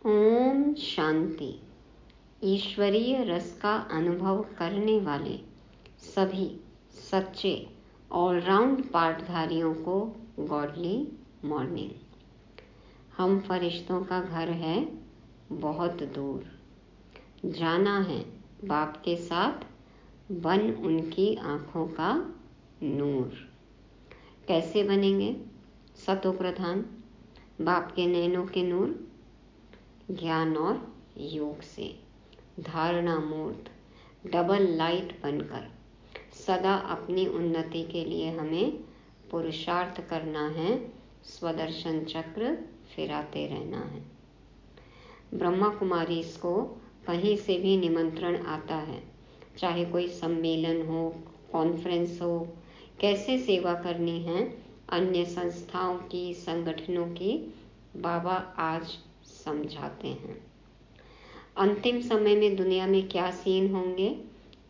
ओम शांति। ईश्वरीय रस का अनुभव करने वाले सभी सच्चे ऑलराउंड पाठधारियों को गॉडली मॉर्निंग। हम फरिश्तों का घर है बहुत दूर, जाना है बाप के साथ, बन उनकी आँखों का नूर। कैसे बनेंगे सतो प्रधान बाप के नैनों के नूर? ज्ञान और योग से, धारणा मूर्त डबल लाइट बनकर सदा अपनी उन्नति के लिए हमें पुरुषार्थ करना है, स्वदर्शन चक्र फिराते रहना है। ब्रह्मा कुमारी को कहीं से भी निमंत्रण आता है, चाहे कोई सम्मेलन हो, कॉन्फ्रेंस हो, कैसे सेवा करनी है अन्य संस्थाओं की, संगठनों की, बाबा आज समझाते हैं। अंतिम समय में दुनिया में क्या सीन होंगे,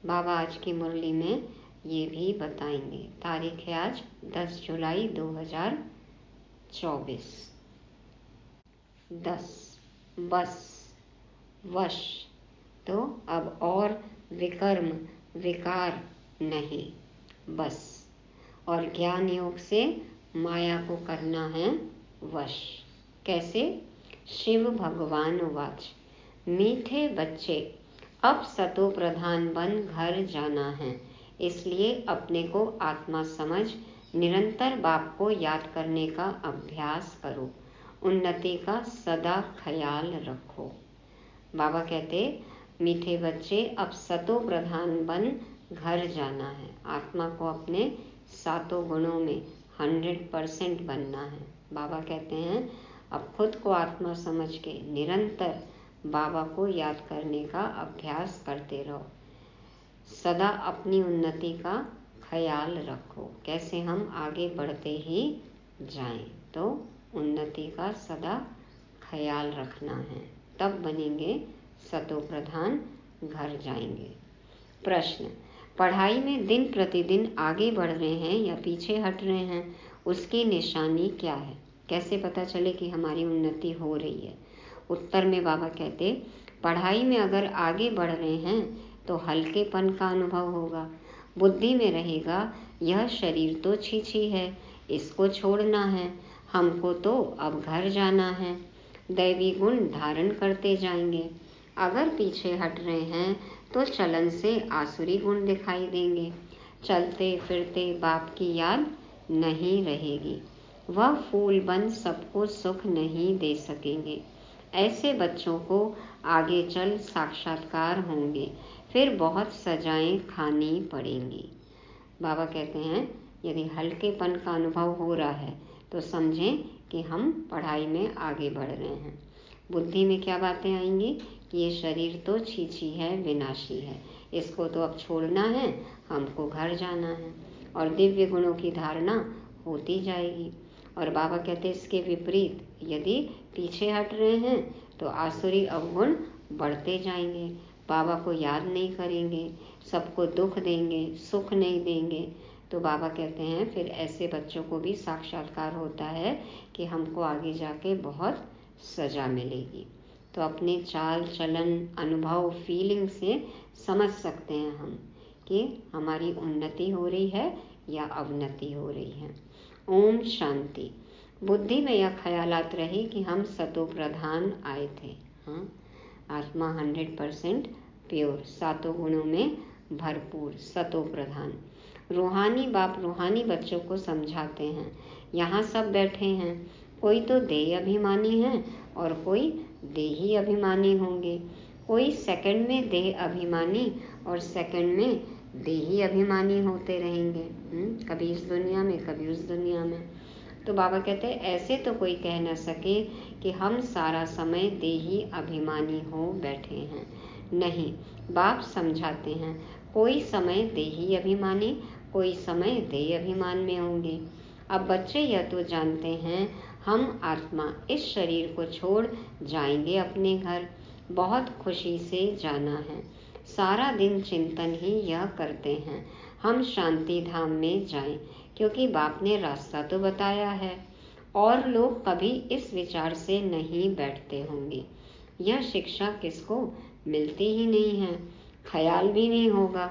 बाबा आज की मुरली में ये भी बताएंगे। तारीख है आज 10 जुलाई 2024। 10 बस वश, तो अब और विकर्म विकार नहीं, बस। और ज्ञान योग से माया को करना है वश। कैसे? शिव भगवान वाच, मीठे बच्चे अब सतो प्रधान बन घर जाना है, इसलिए अपने को आत्मा समझ निरंतर बाप को याद करने का अभ्यास करो, उन्नति का सदा ख्याल रखो। बाबा कहते मीठे बच्चे अब सतो प्रधान बन घर जाना है, आत्मा को अपने सातों गुणों में 100% बनना है। बाबा कहते हैं अब खुद को आत्मा समझ के निरंतर बाबा को याद करने का अभ्यास करते रहो, सदा अपनी उन्नति का ख्याल रखो। कैसे? हम आगे बढ़ते ही जाएं, तो उन्नति का सदा ख्याल रखना है, तब बनेंगे सतो प्रधान, घर जाएंगे। प्रश्न: पढ़ाई में दिन प्रतिदिन आगे बढ़ रहे हैं या पीछे हट रहे हैं, उसकी निशानी क्या है? कैसे पता चले कि हमारी उन्नति हो रही है? उत्तर में बाबा कहते पढ़ाई में अगर आगे बढ़ रहे हैं तो हल्केपन का अनुभव होगा, बुद्धि में रहेगा यह शरीर तो छी है, इसको छोड़ना है, हमको तो अब घर जाना है। दैवी गुण धारण करते जाएंगे। अगर पीछे हट रहे हैं तो चलन से आसुरी गुण दिखाई देंगे, चलते फिरते बाप की याद नहीं रहेगी, वह फूल बन सबको सुख नहीं दे सकेंगे। ऐसे बच्चों को आगे चल साक्षात्कार होंगे, फिर बहुत सजाएं खानी पड़ेंगी। बाबा कहते हैं यदि हल्केपन का अनुभव हो रहा है तो समझें कि हम पढ़ाई में आगे बढ़ रहे हैं। बुद्धि में क्या बातें आएंगी कि ये शरीर तो छी है, विनाशी है, इसको तो अब छोड़ना है, हमको घर जाना है, और दिव्य गुणों की धारणा होती जाएगी। और बाबा कहते हैं इसके विपरीत यदि पीछे हट रहे हैं तो आसुरी अवगुण बढ़ते जाएंगे, बाबा को याद नहीं करेंगे, सबको दुख देंगे, सुख नहीं देंगे। तो बाबा कहते हैं फिर ऐसे बच्चों को भी साक्षात्कार होता है कि हमको आगे जाके बहुत सजा मिलेगी। तो अपने चाल चलन, अनुभव, फीलिंग से समझ सकते हैं हम कि हमारी उन्नति हो रही है या अवनति हो रही है। ओम शांति। बुद्धि में यह ख्यालात रहे कि हम सतो प्रधान आए थे। हाँ, आत्मा 100% प्योर, सातों गुणों में भरपूर, सतो प्रधान। रूहानी बाप रूहानी बच्चों को समझाते हैं, यहाँ सब बैठे हैं, कोई तो देह अभिमानी है और कोई देही अभिमानी होंगे, कोई सेकंड में देह अभिमानी और सेकंड में देही अभिमानी होते रहेंगे, कभी इस दुनिया में कभी उस दुनिया में। तो बाबा कहते हैं ऐसे तो कोई कह न सके कि हम सारा समय देही अभिमानी हो बैठे हैं। नहीं, बाप समझाते हैं कोई समय देही अभिमानी, कोई समय देह अभिमान में होंगे। अब बच्चे यह तो जानते हैं हम आत्मा इस शरीर को छोड़ जाएंगे अपने घर, बहुत खुशी से जाना है। सारा दिन चिंतन ही यह करते हैं हम शांति धाम में जाएं, क्योंकि बाप ने रास्ता तो बताया है। और लोग कभी इस विचार से नहीं बैठते होंगे, यह शिक्षा किसको मिलती ही नहीं है, ख्याल भी नहीं होगा।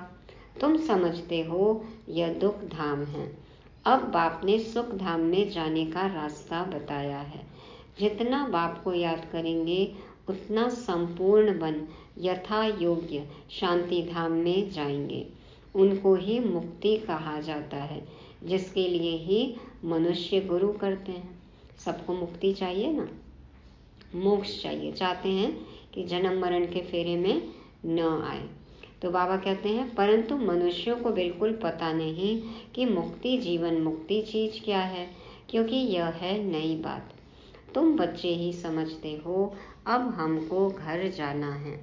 तुम समझते हो यह दुख धाम है। अब बाप ने सुख धाम में जाने का रास्ता बताया है। जितना बाप को याद करेंगे उतना संपूर्ण बन यथा योग्य शांति धाम में जाएंगे। उनको ही मुक्ति कहा जाता है, जिसके लिए ही मनुष्य गुरु करते हैं। सबको मुक्ति चाहिए ना, मोक्ष चाहिए, चाहते हैं कि जन्म मरण के फेरे में न आए। तो बाबा कहते हैं परंतु मनुष्यों को बिल्कुल पता नहीं कि मुक्ति, जीवन मुक्ति चीज क्या है, क्योंकि यह है नई बात। तुम बच्चे ही समझते हो। अब हमको घर जाना है।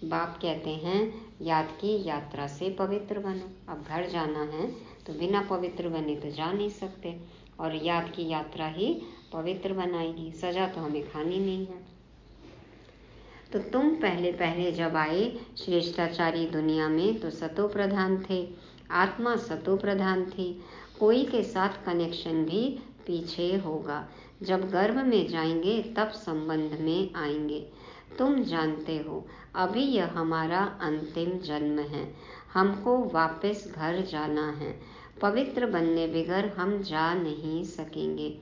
बाप कहते हैं याद की यात्रा से पवित्र बनो। अब घर जाना है तो बिना पवित्र बने तो जा नहीं सकते, और याद की यात्रा ही पवित्र बनाएगी। सजा तो हमें खानी नहीं है। तो तुम पहले पहले जब आए श्रेष्ठाचारी दुनिया में तो सतो प्रधान थे, आत्मा सतो प्रधान थी। कोई के साथ कनेक्शन भी पीछे होगा। जब गर्भ में जाएंगे तब संबंध में आएंगे। तुम जानते हो अभी यह हमारा अंतिम जन्म है। हमको वापस घर जाना है। पवित्र बनने बगैर हम जा नहीं सकेंगे।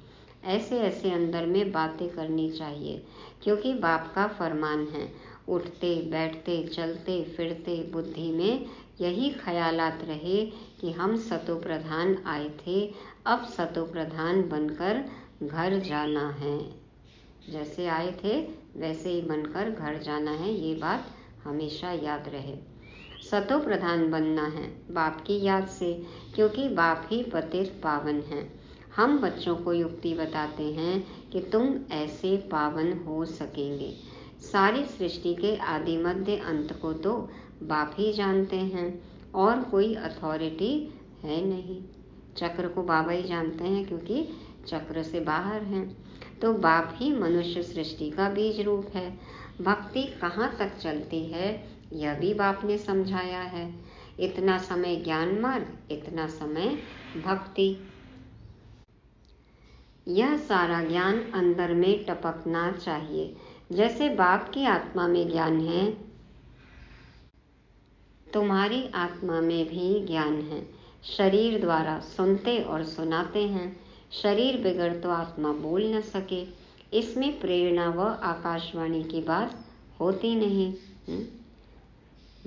ऐसे ऐसे अंदर में बातें करनी चाहिए, क्योंकि बाप का फरमान है। उठते बैठते चलते फिरते बुद्धि में यही ख्यालात रहे कि हम सतो प्रधान आए थे, अब सतो प्रधान बनकर घर जाना है। जैसे आए थे वैसे ही बनकर घर जाना है। ये बात हमेशा याद रहे। सतो प्रधान बनना है बाप की याद से, क्योंकि बाप ही पतित पावन हैं। हम बच्चों को युक्ति बताते हैं कि तुम ऐसे पावन हो सकेंगे। सारी सृष्टि के आदि मध्य अंत को तो बाप ही जानते हैं, और कोई अथॉरिटी है नहीं। चक्र को बाबा ही जानते हैं, क्योंकि चक्र से बाहर हैं। तो बाप ही मनुष्य सृष्टि का बीज रूप है। भक्ति कहाँ तक चलती है यह भी बाप ने समझाया है। इतना समय ज्ञान मार्ग, इतना समय भक्ति। यह सारा ज्ञान अंदर में टपकना चाहिए। जैसे बाप की आत्मा में ज्ञान है, तुम्हारी आत्मा में भी ज्ञान है। शरीर द्वारा सुनते और सुनाते हैं। शरीर बिगड़ तो आत्मा बोल न सके। इसमें प्रेरणा व आकाशवाणी की बात होती नहीं।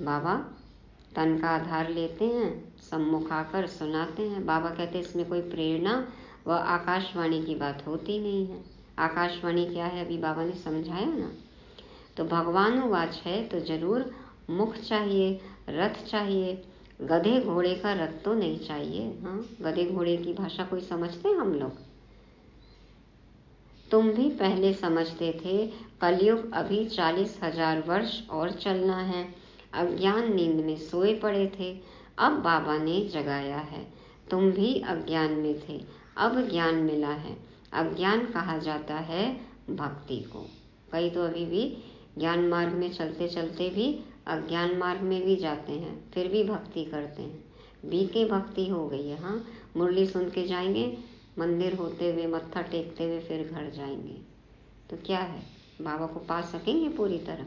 बाबा तन का आधार लेते हैं, सम्मुख आकर सुनाते हैं। बाबा कहते हैं इसमें कोई प्रेरणा व आकाशवाणी की बात होती नहीं है। आकाशवाणी क्या है अभी बाबा ने समझाया ना। तो भगवानुवाच है तो जरूर मुख चाहिए, रथ चाहिए। गधे घोड़े का रथ तो नहीं चाहिए। हाँ, गधे घोड़े की भाषा कोई समझते हैं हम लोग? तुम भी पहले समझते थे। कलयुग अभी 40,000 वर्ष और चलना है। अज्ञान नींद में सोए पड़े थे, अब बाबा ने जगाया है। तुम भी अज्ञान में थे, अब ज्ञान मिला है। अज्ञान कहा जाता है भक्ति को। कई तो अभी भी ज्ञान मार्ग में चलते चलते भी अज्ञान मार्ग में भी जाते हैं, फिर भी भक्ति करते हैं। बीके भक्ति हो गई है। हाँ, मुरली सुन के जाएंगे, मंदिर होते हुए मत्था टेकते हुए फिर घर जाएंगे, तो क्या है, बाबा को पा सकेंगे पूरी तरह?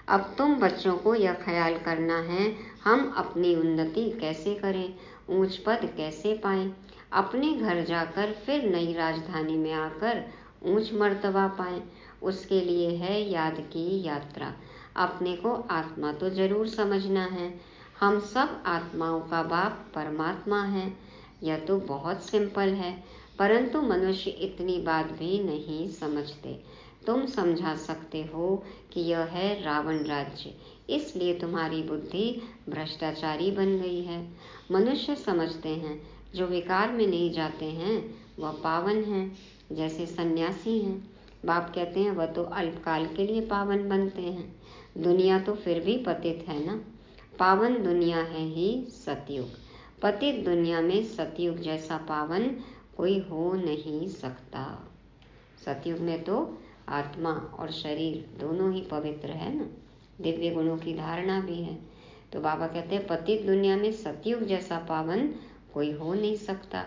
अब तुम बच्चों को यह ख्याल करना है हम अपनी उन्नति कैसे करें, ऊंच पद कैसे पाएं, अपने घर जाकर फिर नई राजधानी में आकर ऊंच मर्तबा पाएं। उसके लिए है याद की यात्रा। अपने को आत्मा तो जरूर समझना है। हम सब आत्माओं का बाप परमात्मा है। यह तो बहुत सिंपल है, परंतु मनुष्य इतनी बात भी नहीं समझते। तुम समझा सकते हो कि यह है रावण राज्य, इसलिए तुम्हारी बुद्धि भ्रष्टाचारी बन गई है। मनुष्य समझते हैं जो विकार में नहीं जाते हैं वह पावन हैं, जैसे सन्यासी हैं। बाप कहते हैं वह तो अल्पकाल के लिए पावन बनते हैं, दुनिया तो फिर भी पतित है ना। पावन दुनिया है ही सतयुग। पतित दुनिया में सतयुग जैसा पावन कोई हो नहीं सकता। सतयुग में तो आत्मा और शरीर दोनों ही पवित्र है ना, दिव्य गुणों की धारणा भी है। तो बाबा कहते हैं पतित दुनिया में सतयुग जैसा पावन कोई हो नहीं सकता।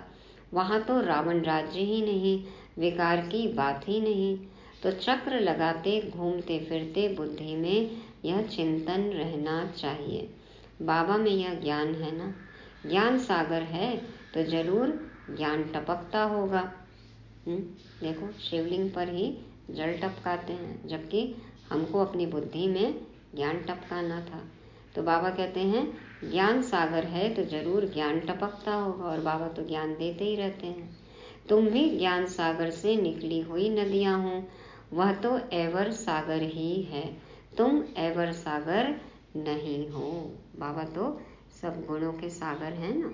वहाँ तो रावण राज्य ही नहीं, विकार की बात ही नहीं। तो चक्र लगाते घूमते फिरते बुद्धि में यह चिंतन रहना चाहिए, बाबा में यह ज्ञान है ना। ज्ञान सागर है तो जरूर ज्ञान टपकता होगा। देखो शिवलिंग पर ही जल टपकाते हैं, जबकि हमको अपनी बुद्धि में ज्ञान टपकाना था। तो बाबा कहते हैं ज्ञान सागर है तो जरूर ज्ञान टपकता होगा, और बाबा तो ज्ञान देते ही रहते हैं। तुम भी ज्ञान सागर से निकली हुई नदियां हो, वह तो एवर सागर ही है, तुम एवर सागर नहीं हो। बाबा तो सब गुणों के सागर हैं ना।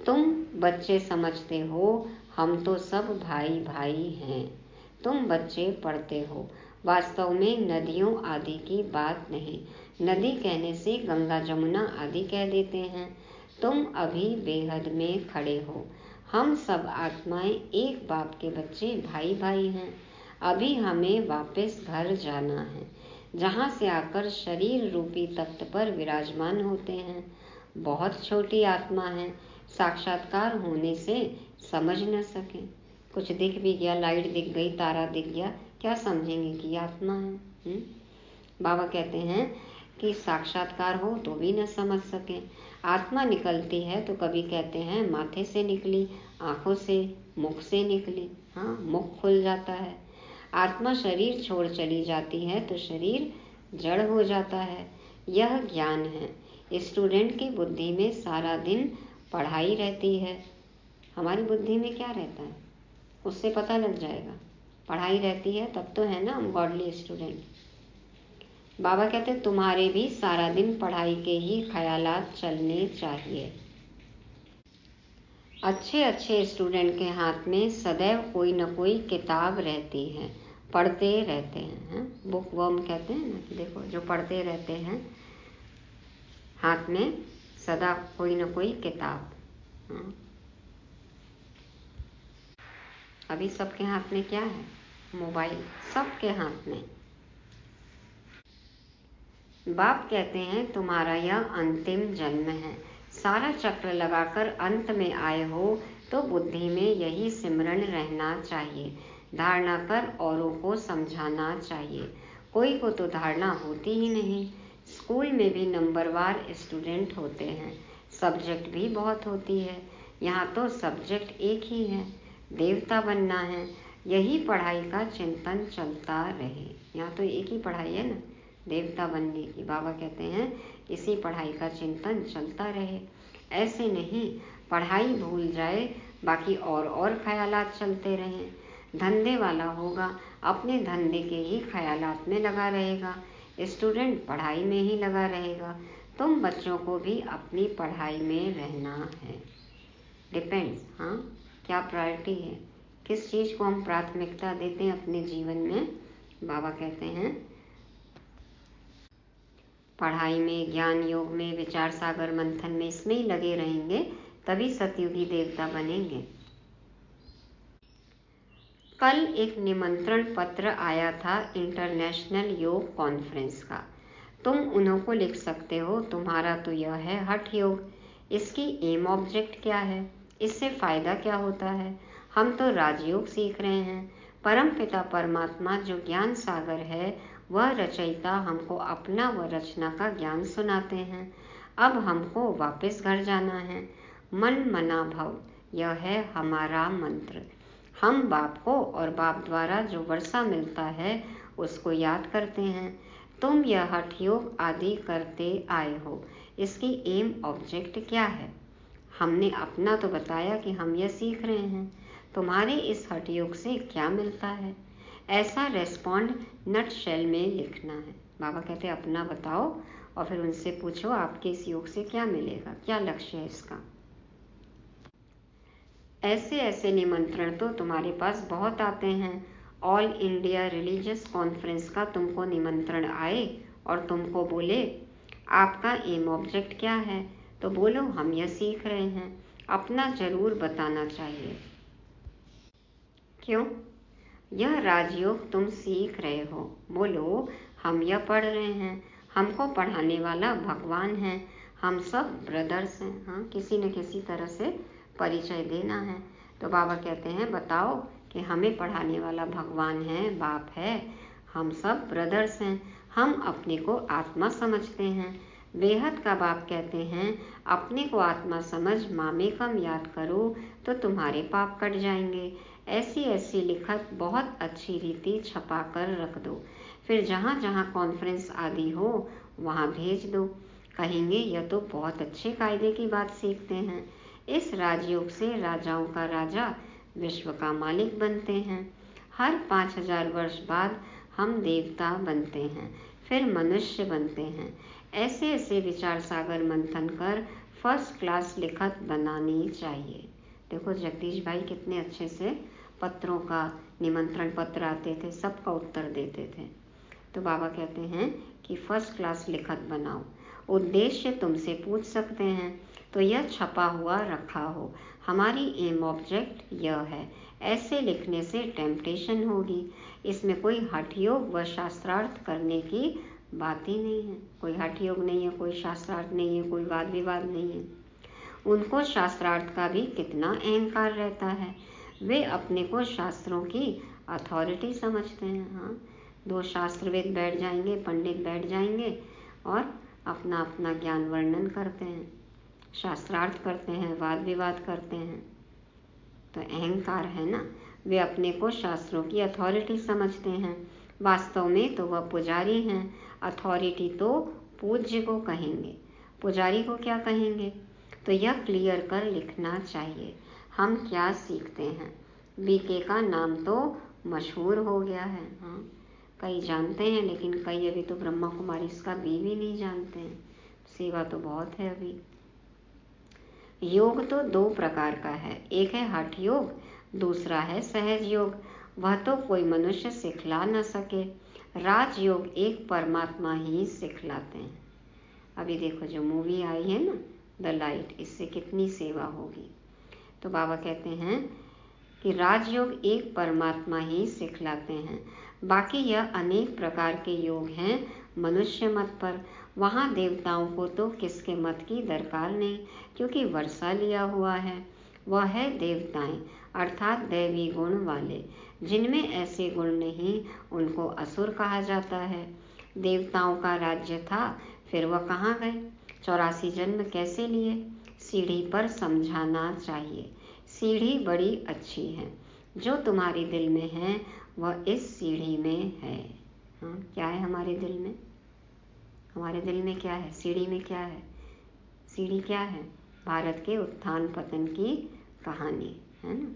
तुम बच्चे समझते हो हम तो सब भाई भाई हैं, तुम बच्चे पढ़ते हो, वास्तव में नदियों आदि की बात नहीं। नदी कहने से गंगा जमुना आदि कह देते हैं। तुम अभी बेहद में खड़े हो, हम सब आत्माएं एक बाप के बच्चे भाई भाई हैं। अभी हमें वापस घर जाना है, जहाँ से आकर शरीर रूपी तख्त पर विराजमान होते हैं। बहुत छोटी आत्मा है, साक्षात्कार होने से समझ न सके। कुछ दिख भी गया, लाइट दिख गई, तारा दिख गया, क्या समझेंगे कि आत्मा है। बाबा कहते हैं कि साक्षात्कार हो तो भी न समझ सके। आत्मा निकलती है तो कभी कहते हैं माथे से निकली, आंखों से, मुख से निकली। हाँ, मुख खुल जाता है। आत्मा शरीर छोड़ चली जाती है तो शरीर जड़ हो जाता है। यह ज्ञान है। स्टूडेंट की बुद्धि में सारा दिन पढ़ाई रहती है। हमारी बुद्धि में क्या रहता है उससे पता लग जाएगा। पढ़ाई रहती है तब तो है ना हम गॉडली स्टूडेंट। बाबा कहते तुम्हारे भी सारा दिन पढ़ाई के ही ख्यालात चलने चाहिए। अच्छे अच्छे स्टूडेंट के हाथ में सदैव कोई न कोई किताब रहती है, पढ़ते रहते हैं। बुक वर्म कहते हैं ना, देखो जो पढ़ते रहते हैं, हाथ में सदा कोई न कोई किताब। अभी सबके हाथ में क्या है? मोबाइल, सबके हाथ में। बाप कहते हैं तुम्हारा यह अंतिम जन्म है, सारा चक्र लगाकर अंत में आए हो तो बुद्धि में यही सिमरण रहना चाहिए। धारणा कर औरों को समझाना चाहिए। कोई को तो धारणा होती ही नहीं। स्कूल में भी नंबरवार स्टूडेंट होते हैं, सब्जेक्ट भी बहुत होती है। यहाँ तो सब्जेक्ट एक ही है, देवता बनना है। यही पढ़ाई का चिंतन चलता रहे। यहाँ तो एक ही पढ़ाई है ना, देवता बनने की। बाबा कहते हैं इसी पढ़ाई का चिंतन चलता रहे। ऐसे नहीं पढ़ाई भूल जाए, बाकी और ख्यालात चलते रहें। धंधे वाला होगा, अपने धंधे के ही ख्यालात में लगा रहेगा। स्टूडेंट पढ़ाई में ही लगा रहेगा। तुम बच्चों को भी अपनी पढ़ाई में रहना है। डिपेंड्स, हाँ, क्या प्रायोरिटी है, किस चीज़ को हम प्राथमिकता देते हैं अपने जीवन में। बाबा कहते हैं पढ़ाई में, ज्ञान योग में, विचार सागर मंथन में, इसमें ही लगे रहेंगे तभी सतयुगी देवता बनेंगे। कल एक निमंत्रण पत्र आया था इंटरनेशनल योग कॉन्फ्रेंस का। तुम उन्हों को लिख सकते हो। तुम्हारा तो यह है हठ योग। इसकी एम ऑब्जेक्ट क्या है, इससे फ़ायदा क्या होता है? हम तो राजयोग सीख रहे हैं। परम पिता परमात्मा जो ज्ञान सागर है, वह रचयिता हमको अपना व रचना का ज्ञान सुनाते हैं। अब हमको वापस घर जाना है। मन मना भव, यह है हमारा मंत्र। हम बाप को और बाप द्वारा जो वर्षा मिलता है उसको याद करते हैं। तुम यह हठ योग आदि करते आए हो, इसकी एम ऑब्जेक्ट क्या है? हमने अपना तो बताया कि हम यह सीख रहे हैं। तुम्हारे इस हठ योग से क्या मिलता है, ऐसा रेस्पॉन्ड नट शेल में लिखना है। बाबा कहते हैं अपना बताओ और फिर उनसे पूछो आपके इस योग से क्या मिलेगा, क्या लक्ष्य है इसका। ऐसे ऐसे निमंत्रण तो तुम्हारे पास बहुत आते हैं। ऑल इंडिया रिलीजियस कॉन्फ्रेंस का तुमको निमंत्रण आए और तुमको बोले आपका एम ऑब्जेक्ट क्या है, तो बोलो हम यह सीख रहे हैं। अपना जरूर बताना चाहिए। क्यों? यह राजयोग तुम सीख रहे हो। बोलो हम यह पढ़ रहे हैं, हमको पढ़ाने वाला भगवान है, हम सब ब्रदर्स हैं। हाँ, किसी न किसी तरह से परिचय देना है। तो बाबा कहते हैं बताओ कि हमें पढ़ाने वाला भगवान है, बाप है, हम सब ब्रदर्स हैं, हम अपने को आत्मा समझते हैं। बेहद का बाप कहते हैं, अपने को आत्मा समझ मामेकम याद करो तो तुम्हारे पाप कट जाएंगे। ऐसी ऐसी लिखत बहुत अच्छी रीति छपा कर रख दो, फिर जहाँ जहाँ कॉन्फ्रेंस आदि हो वहाँ भेज दो। कहेंगे यह तो बहुत अच्छे कायदे की बात सीखते हैं। इस राजयोग से राजाओं का राजा विश्व का मालिक बनते हैं। हर 5000 वर्ष बाद हम देवता बनते हैं, फिर मनुष्य बनते हैं। ऐसे ऐसे विचार सागर मंथन कर फर्स्ट क्लास लिखत बनानी चाहिए। देखो जगदीश भाई कितने अच्छे से पत्रों का, निमंत्रण पत्र आते थे, सबका उत्तर देते थे। तो बाबा कहते हैं कि फर्स्ट क्लास लिखत बनाओ। उद्देश्य तुमसे पूछ सकते हैं तो यह छपा हुआ रखा हो, हमारी एम ऑब्जेक्ट यह है। ऐसे लिखने से टेम्पटेशन होगी। इसमें कोई हठ योग व शास्त्रार्थ करने की बात ही नहीं है। कोई हठ योग नहीं है, कोई शास्त्रार्थ नहीं है, कोई वाद विवाद नहीं है। उनको शास्त्रार्थ का भी कितना अहंकार रहता है। वे अपने को शास्त्रों की अथॉरिटी समझते हैं। हाँ, 2 शास्त्रवेद बैठ जाएंगे, पंडित बैठ जाएंगे और अपना अपना ज्ञान वर्णन करते हैं, शास्त्रार्थ करते हैं, वाद विवाद करते हैं। तो अहंकार है ना। वे अपने को शास्त्रों की अथॉरिटी समझते हैं, वास्तव में तो वह पुजारी हैं। अथॉरिटी तो पूज्य को कहेंगे, पुजारी को क्या कहेंगे? तो यह क्लियर कर लिखना चाहिए हम क्या सीखते हैं। बीके का नाम तो मशहूर हो गया है। हाँ, कई जानते हैं, लेकिन कई अभी तो ब्रह्मा कुमारी इसका बी भी नहीं जानते हैं। सेवा तो बहुत है अभी। योग तो 2 प्रकार का है, एक है हठ योग, दूसरा है सहज योग। वह तो कोई मनुष्य सिखला न सके। राजयोग एक परमात्मा ही सिखलाते हैं। अभी देखो जो मूवी आई है ना, द लाइट, इससे कितनी सेवा होगी। तो बाबा कहते हैं कि राजयोग एक परमात्मा ही सिखलाते हैं, बाकी यह अनेक प्रकार के योग हैं मनुष्य मत पर। वहाँ देवताओं को तो किसके मत की दरकार नहीं, क्योंकि वर्षा लिया हुआ है। वह है देवताएं, अर्थात दैवी गुण वाले। जिनमें ऐसे गुण नहीं उनको असुर कहा जाता है। देवताओं का राज्य था, फिर वह कहाँ गए? 84 जन्म कैसे लिए? सीढ़ी पर समझाना चाहिए। सीढ़ी बड़ी अच्छी है, जो तुम्हारे दिल में है वह इस सीढ़ी में है। हाँ, क्या है हमारे दिल में? हमारे दिल में क्या है? सीढ़ी में क्या है? सीढ़ी क्या है? भारत के उत्थान पतन की कहानी है ना,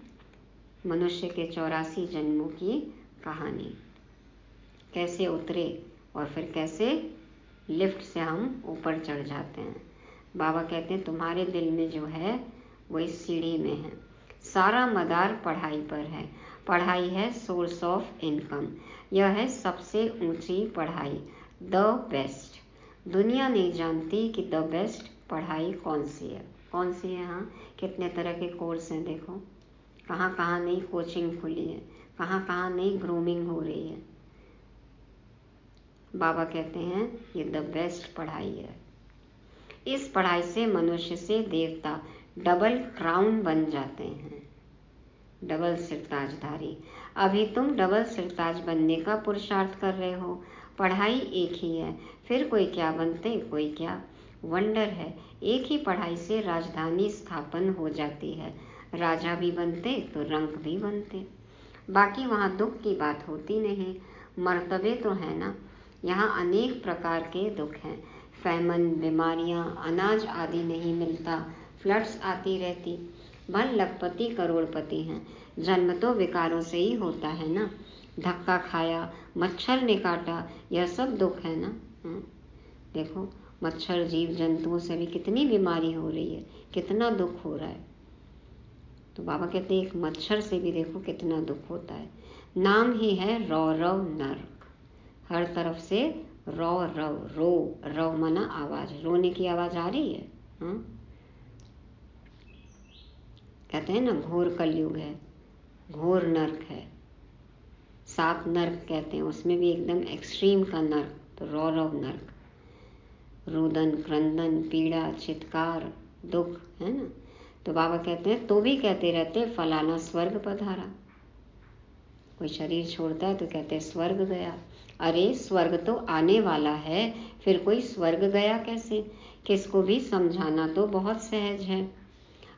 मनुष्य के 84 जन्मों की कहानी। कैसे उतरे और फिर कैसे लिफ्ट से हम ऊपर चढ़ जाते हैं। बाबा कहते हैं तुम्हारे दिल में जो है वो इस सीढ़ी में है। सारा मदार पढ़ाई पर है। पढ़ाई है सोर्स ऑफ इनकम। यह है सबसे ऊंची पढ़ाई, द बेस्ट। दुनिया नहीं जानती कि द बेस्ट पढ़ाई कौन सी है। कौन सी है? हाँ, कितने तरह के कोर्स हैं। देखो कहाँ कहाँ नई कोचिंग खुली है, कहाँ कहाँ नई ग्रूमिंग हो रही है। बाबा कहते हैं ये द बेस्ट पढ़ाई है। इस पढ़ाई से मनुष्य से देवता डबल क्राउन बन जाते हैं, डबल सिरताजधारी। अभी तुम डबल सिरताज बनने का पुरुषार्थ कर रहे हो। पढ़ाई एक ही है, फिर कोई क्या बनते, कोई क्या। वंडर है, एक ही पढ़ाई से राजधानी स्थापन हो जाती है। राजा भी बनते तो रंक भी बनते। बाकी वहाँ दुख की बात होती नहीं। मर्तबे तो है ना। यहाँ अनेक प्रकार के दुख हैं, फैमन, बीमारियाँ, अनाज आदि नहीं मिलता, फ्लड्स आती रहती। भल लखपति करोड़पति हैं, जन्म तो विकारों से ही होता है ना। धक्का खाया, मच्छर ने काटा, यह सब दुख है ना। देखो मच्छर, जीव जंतुओं से भी कितनी बीमारी हो रही है, कितना दुख हो रहा है। तो बाबा कहते हैं एक मच्छर से भी देखो कितना दुख होता है। नाम ही है रौरव नर्क। हर तरफ से रौ रव, रो रव मना आवाज, रोने की आवाज आ रही है। कहते हैं ना घोर कलयुग है, घोर नर्क है। 7 नर्क कहते हैं, उसमें भी एकदम एक्सट्रीम का नर्क, तो रौरव नर्क। रुदन, क्रंदन, पीड़ा, चित्कार, दुख है ना। तो बाबा कहते हैं तो भी कहते रहते फलाना स्वर्ग पधारा। कोई शरीर छोड़ता है तो कहते हैं स्वर्ग गया। अरे स्वर्ग तो आने वाला है, फिर कोई स्वर्ग गया कैसे? किसको भी समझाना तो बहुत सहज है।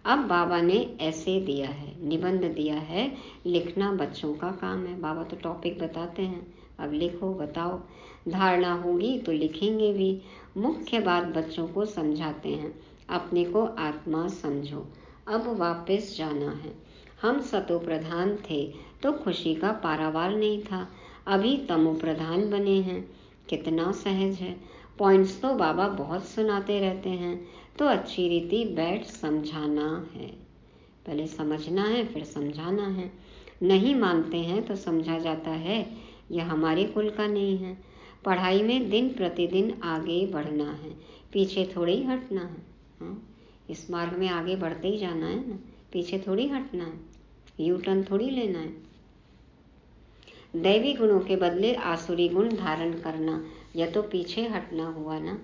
अब बाबा ने ऐसे दिया है, निबंध दिया है, लिखना बच्चों का काम है। बाबा तो टॉपिक बताते हैं, अब लिखो, बताओ। धारणा होगी तो लिखेंगे भी। मुख्य बात बच्चों को समझाते हैं, अपने को आत्मा समझो। अब वापस जाना है। हम सतो प्रधान थे तो खुशी का पारावार नहीं था, अभी तमो प्रधान बने हैं। कितना सहज है। पॉइंट्स तो बाबा बहुत सुनाते रहते हैं, तो अच्छी रीति बैठ समझाना है। पहले समझना है, फिर समझाना है। नहीं मानते हैं तो समझा जाता है यह हमारे कुल का नहीं है। पढ़ाई में दिन प्रतिदिन आगे बढ़ना है, पीछे थोड़ी ही हटना है। हाँ? इस मार्ग में आगे बढ़ते ही जाना है ना, पीछे थोड़ी हटना है, यू टर्न थोड़ी लेना है। दैवी गुणों के बदले आसुरी गुण धारण करना, यह तो पीछे हटना हुआ ना।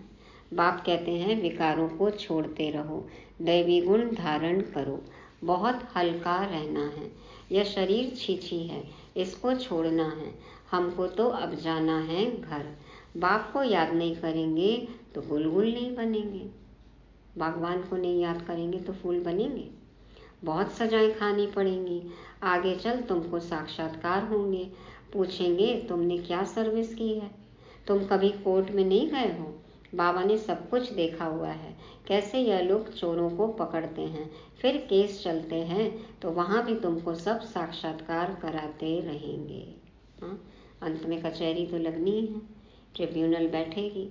बाप कहते हैं विकारों को छोड़ते रहो, दैवी गुण धारण करो। बहुत हल्का रहना है। यह शरीर छीछी है, इसको छोड़ना है। हमको तो अब जाना है घर। बाप को याद नहीं करेंगे तो गुलगुल नहीं बनेंगे। भगवान को नहीं याद करेंगे तो फूल बनेंगे। बहुत सजाएं खानी पड़ेंगी। आगे चल तुमको साक्षात्कार होंगे, पूछेंगे तुमने क्या सर्विस की है। तुम कभी कोर्ट में नहीं गए हो? बाबा ने सब कुछ देखा हुआ है, कैसे यह लोग चोरों को पकड़ते हैं, फिर केस चलते हैं, तो वहाँ भी तुमको सब साक्षात्कार कराते रहेंगे। हाँ? अंत में कचहरी तो लगनी है, ट्रिब्यूनल बैठेगी।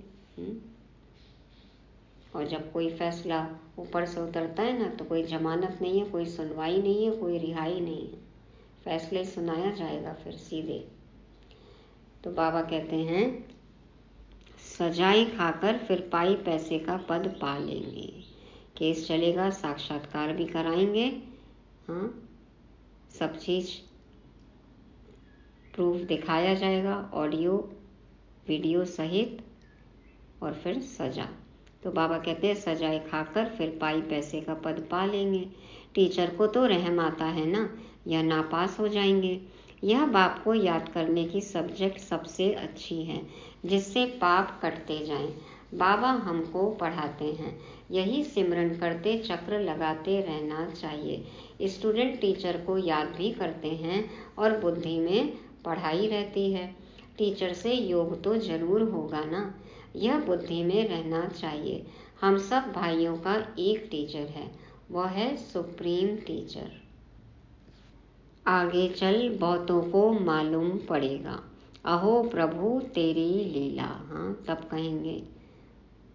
और जब कोई फैसला ऊपर से उतरता है ना, तो कोई जमानत नहीं है, कोई सुनवाई नहीं है, कोई रिहाई नहीं है, फैसले सुनाया जाएगा फिर सीधे। तो बाबा कहते हैं सजाएं खाकर फिर पाई पैसे का पद पा लेंगे। केस चलेगा, साक्षात्कार भी कराएंगे। हाँ, सब चीज प्रूफ दिखाया जाएगा, ऑडियो वीडियो सहित, और फिर सजा। तो बाबा कहते हैं सजाए खाकर फिर पाई पैसे का पद पा लेंगे। टीचर को तो रहम आता है ना, यह नापास हो जाएंगे। यह बाप को याद करने की सब्जेक्ट सबसे अच्छी है, जिससे पाप कटते जाएं। बाबा हमको पढ़ाते हैं, यही सिमरन करते चक्र लगाते रहना चाहिए। स्टूडेंट टीचर को याद भी करते हैं और बुद्धि में पढ़ाई रहती है। टीचर से योग तो जरूर होगा ना, यह बुद्धि में रहना चाहिए। हम सब भाइयों का एक टीचर है, वह है सुप्रीम टीचर। आगे चल बहुतों को मालूम पड़ेगा, अहो प्रभु तेरी लीला। हाँ, तब कहेंगे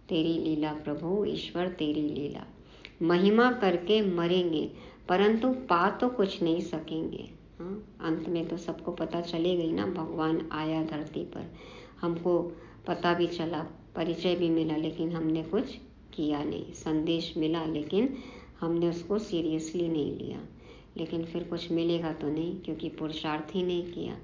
तेरी लीला प्रभु, ईश्वर तेरी लीला। महिमा करके मरेंगे परंतु पा तो कुछ नहीं सकेंगे। हाँ, अंत में तो सबको पता चलेगा ही ना, भगवान आया धरती पर, हमको पता भी चला, परिचय भी मिला, लेकिन हमने कुछ किया नहीं। संदेश मिला लेकिन हमने उसको सीरियसली नहीं लिया, लेकिन फिर कुछ मिलेगा तो नहीं, क्योंकि पुरुषार्थ ही नहीं किया।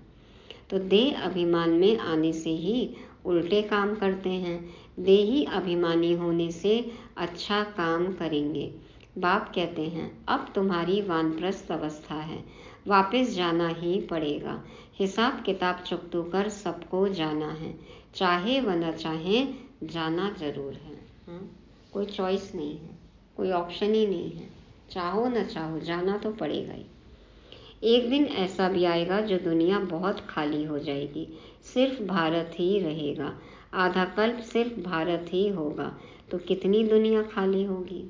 तो देह अभिमान में आने से ही उल्टे काम करते हैं, देही अभिमानी होने से अच्छा काम करेंगे। बाप कहते हैं अब तुम्हारी वानप्रस्थ अवस्था है, वापस जाना ही पड़ेगा। हिसाब किताब चुकतू कर सबको जाना है, चाहे व न चाहे जाना जरूर है। हाँ? कोई चॉइस नहीं है, कोई ऑप्शन ही नहीं है, चाहो न चाहो जाना तो पड़ेगा ही। एक दिन ऐसा भी आएगा जो दुनिया बहुत खाली हो जाएगी, सिर्फ भारत ही रहेगा। आधा कल्प सिर्फ भारत ही होगा, तो कितनी दुनिया खाली होगी।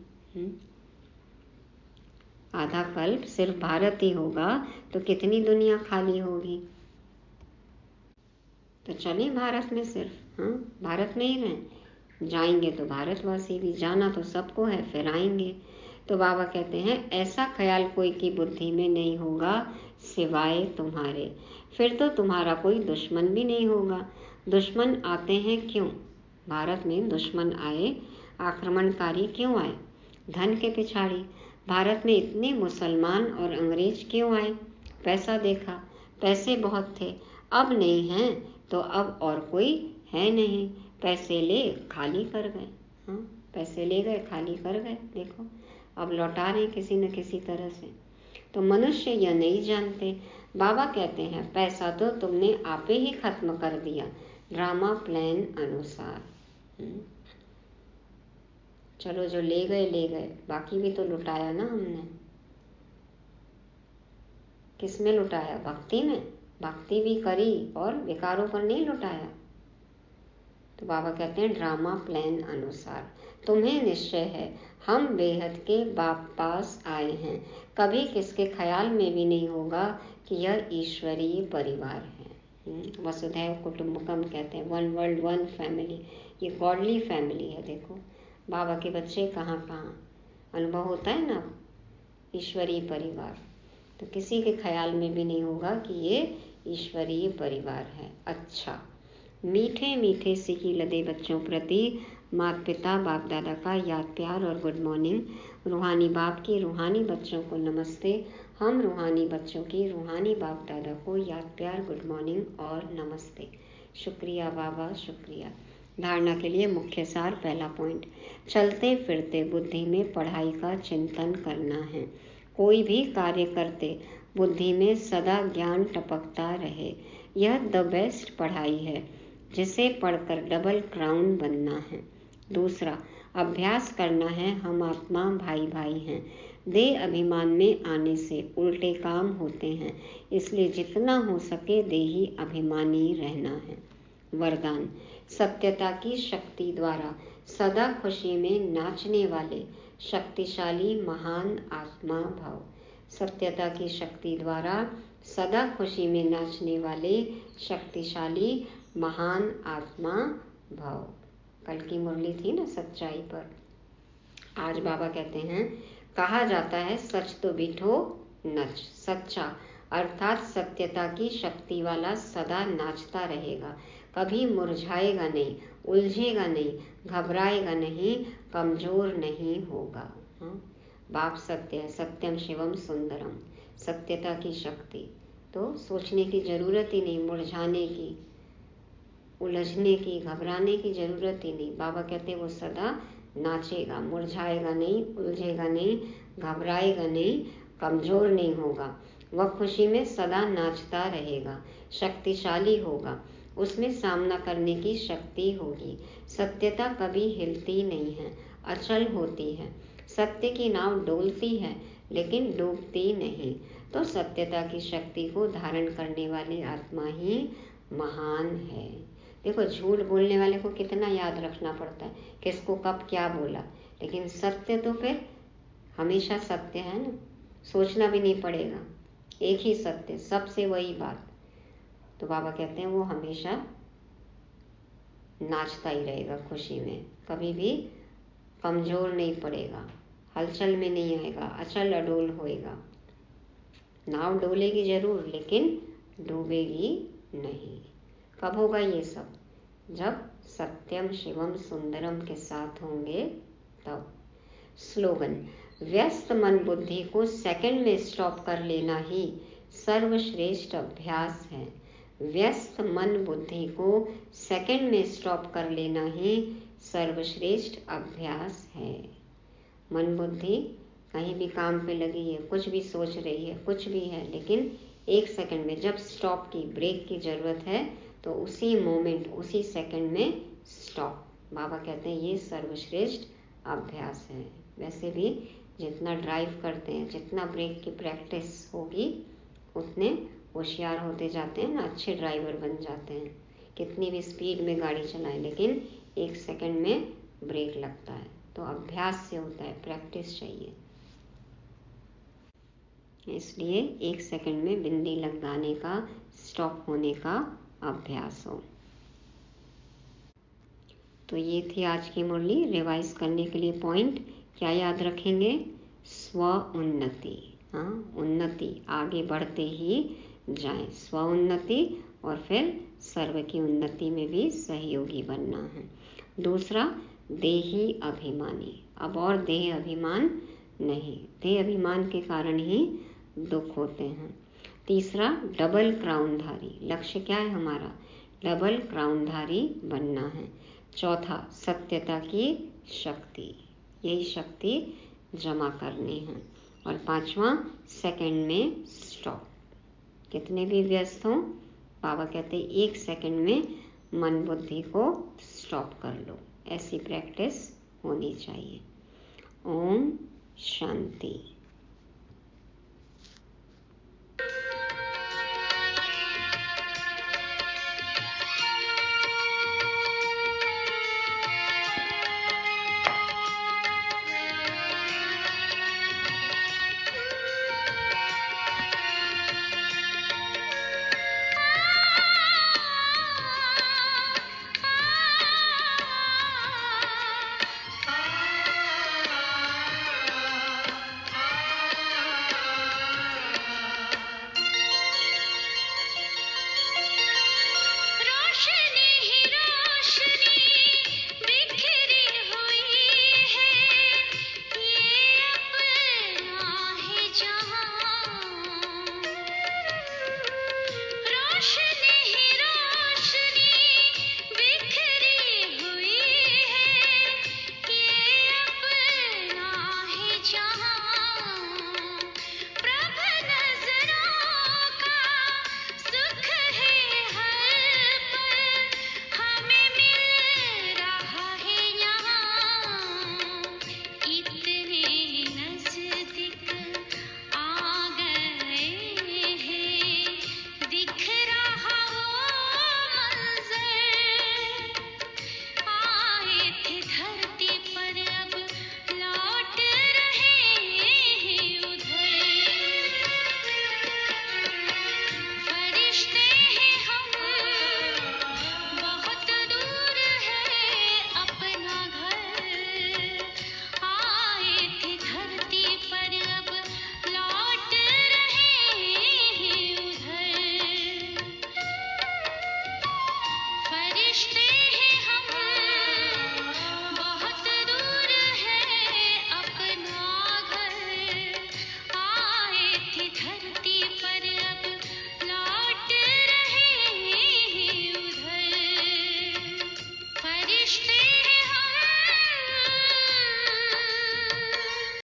आधा कल्प सिर्फ भारत ही होगा तो कितनी दुनिया खाली होगी। तो चले भारत में सिर्फ, हाँ, भारत में ही रहें। जाएंगे तो भारतवासी भी, जाना तो सबको है, फिर आएंगे। तो बाबा कहते हैं ऐसा ख्याल कोई की बुद्धि में नहीं होगा सिवाय तुम्हारे, फिर तो तुम्हारा कोई दुश्मन भी नहीं होगा। दुश्मन आते हैं क्यों? भारत में दुश्मन आए, आक्रमणकारी क्यों आए? धन के पिछाड़ी। भारत में इतने मुसलमान और अंग्रेज क्यों आए? पैसा देखा, पैसे बहुत थे, अब नहीं हैं तो अब और कोई है नहीं, पैसे ले खाली कर गए। हाँ, पैसे ले गए खाली कर गए, देखो अब लौटा रहे किसी न किसी तरह से। तो मनुष्य यह नहीं जानते। बाबा कहते हैं पैसा तो तुमने आपे ही खत्म कर दिया ड्रामा प्लान अनुसार। चलो जो ले गए, बाकी भी तो लुटाया ना हमने। किसमें लुटाया? भक्ति में। भक्ति भी करी और विकारों पर नहीं लुटाया। तो बाबा कहते हैं ड्रामा प्लान अनुसार तुम्हें निश्चय है हम बेहद के बाप पास आए हैं। कभी किसके ख्याल में भी नहीं होगा कि यह ईश्वरीय परिवार है। वसुधैव कुटुंबकम कहते हैं, वन वर्ल्ड वन फैमिली। ये गॉडली फैमिली है। देखो बाबा के बच्चे कहाँ कहाँ अनुभव होता है ना, ईश्वरीय परिवार। तो किसी के ख्याल में भी नहीं होगा कि ये ईश्वरीय परिवार है। अच्छा, मीठे मीठे सिकी लदे बच्चों प्रति माता पिता बाप दादा का याद प्यार और गुड मॉर्निंग। रूहानी बाप की रूहानी बच्चों को नमस्ते। हम रूहानी बच्चों की रूहानी बाप दादा को याद प्यार गुड मॉर्निंग और नमस्ते। शुक्रिया बाबा, शुक्रिया। धारणा के लिए मुख्य सार। पहला पॉइंट, चलते फिरते बुद्धि में पढ़ाई का चिंतन करना है। कोई भी कार्य करते बुद्धि में सदा ज्ञान टपकता रहे। यह द बेस्ट पढ़ाई है जिसे पढ़कर डबल क्राउन बनना है। दूसरा, अभ्यास करना है हम आत्मा भाई भाई हैं। देह अभिमान में आने से उल्टे काम होते हैं, इसलिए जितना हो सके देही अभिमानी रहना है। वरदान, सत्यता की शक्ति द्वारा सदा खुशी में नाचने वाले शक्तिशाली महान आत्मा भव। सत्यता की शक्ति द्वारा सदा खुशी में नाचने वाले शक्तिशाली महान आत्मा भव। कल की मुरली थी ना सच्चाई पर। आज बाबा कहते हैं कहा जाता है सच तो बिठो नच। सच्चा अर्थात सत्यता की शक्ति वाला सदा नाचता रहेगा, कभी मुरझाएगा नहीं, उलझेगा नहीं, घबराएगा नहीं, कमजोर नहीं होगा। बाप सत्य है, सत्यम शिवम सुंदरम। सत्यता की शक्ति, तो सोचने की जरूरत ही नहीं, मुरझाने की, उलझने की, घबराने की जरूरत ही नहीं। बाबा कहते हैं वो सदा नाचेगा, मुरझाएगा नहीं, उलझेगा नहीं, घबराएगा नहीं, कमजोर नहीं होगा। वह खुशी में सदा नाचता रहेगा, शक्तिशाली होगा, उसमें सामना करने की शक्ति होगी। सत्यता कभी हिलती नहीं है, अचल होती है। सत्य की नाव डोलती है लेकिन डूबती नहीं। तो सत्यता की शक्ति को धारण करने वाली आत्मा ही महान है। देखो झूठ बोलने वाले को कितना याद रखना पड़ता है, किसको कब क्या बोला, लेकिन सत्य तो फिर हमेशा सत्य है ना, सोचना भी नहीं पड़ेगा, एक ही सत्य, सबसे वही बात। तो बाबा कहते हैं वो हमेशा नाचता ही रहेगा खुशी में, कभी भी कमजोर नहीं पड़ेगा, हलचल में नहीं आएगा, अचल अडोल होएगा। नाव डोलेगी जरूर लेकिन डूबेगी नहीं। कब होगा ये सब? जब सत्यम शिवम सुंदरम के साथ होंगे तब। स्लोगन, व्यस्त मन बुद्धि को सेकंड में स्टॉप कर लेना ही सर्वश्रेष्ठ अभ्यास है। व्यस्त मन बुद्धि को सेकंड में स्टॉप कर लेना ही सर्वश्रेष्ठ अभ्यास है। मन बुद्धि कहीं भी काम पे लगी है, कुछ भी सोच रही है, कुछ भी है, लेकिन एक सेकंड में जब स्टॉप की, ब्रेक की जरूरत है तो उसी मोमेंट, उसी सेकंड में स्टॉप। बाबा कहते हैं ये सर्वश्रेष्ठ अभ्यास है। वैसे भी जितना ड्राइव करते हैं, जितना ब्रेक की प्रैक्टिस होगी उतने होशियार होते जाते हैं ना, अच्छे ड्राइवर बन जाते हैं। कितनी भी स्पीड में गाड़ी चलाएं लेकिन एक सेकंड में ब्रेक लगता है। तो अभ्यास से होता है, प्रैक्टिस चाहिए। इसलिए एक सेकंड में बिंदी लगाने का, स्टॉप होने का अभ्यास हो। तो ये थी आज की मुरली। रिवाइज करने के लिए पॉइंट क्या याद रखेंगे? स्व उन्नति। हाँ, उन्नति, आगे बढ़ते ही जाएं, स्व उन्नति, और फिर सर्व की उन्नति में भी सहयोगी बनना है। दूसरा, देही अभिमानी, अब और देह अभिमान नहीं, देह अभिमान के कारण ही दुख होते हैं। तीसरा, डबल क्राउनधारी, लक्ष्य क्या है हमारा? डबल क्राउनधारी बनना है। चौथा, सत्यता की शक्ति, यही शक्ति जमा करनी है। और 5वां सेकंड में स्टॉप। कितने भी व्यस्त हों, बाबा कहते 1 सेकंड में मन बुद्धि को स्टॉप कर लो। ऐसी प्रैक्टिस होनी चाहिए। ओम शांति।